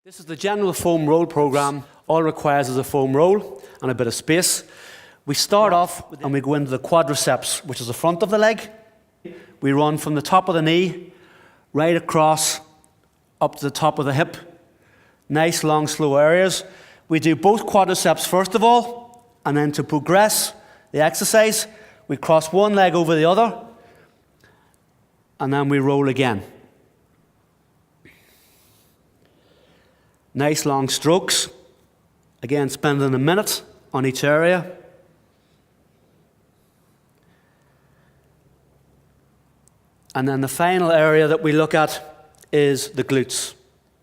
This is the general foam roll program. All it requires is a foam roll and a bit of space. We start off and we go into the quadriceps, which is the front of the leg. We run from the top of the knee right across up to the top of the hip. Nice, long, slow areas. We do both quadriceps first of all, and then to progress the exercise, we cross one leg over the other, and then we roll again. Nice long strokes. Again, spending a minute on each area. And then the final area that we look at is the glutes.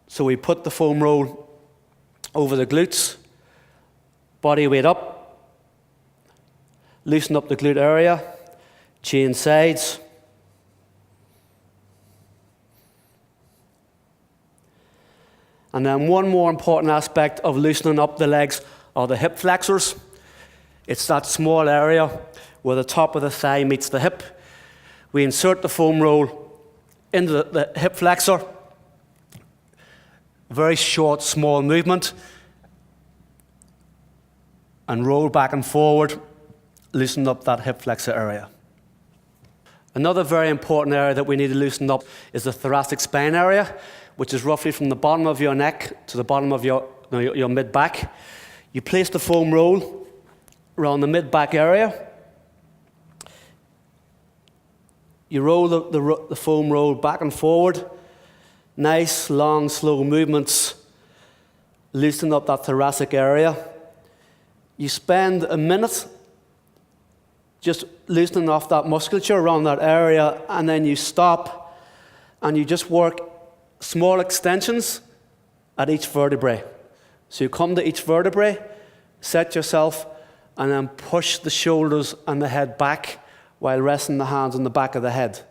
So we put the foam roll over the glutes, body weight up, loosen up the glute area, change sides. And then one more important aspect of loosening up the legs are the hip flexors. It's that small area where the top of the thigh meets the hip. We insert the foam roll into the hip flexor. Very short, small movement. And roll back and forward, loosen up that hip flexor area. Another very important area that we need to loosen up is the thoracic spine area, which is roughly from the bottom of your neck to the bottom of your mid-back. You place the foam roll around the mid-back area. You roll the foam roll back and forward. Nice, long, slow movements. Loosen up that thoracic area. You spend a minute just loosening off that musculature around that area, and then you stop and you just work small extensions at each vertebrae. So you come to each vertebrae, set yourself, and then push the shoulders and the head back while resting the hands on the back of the head.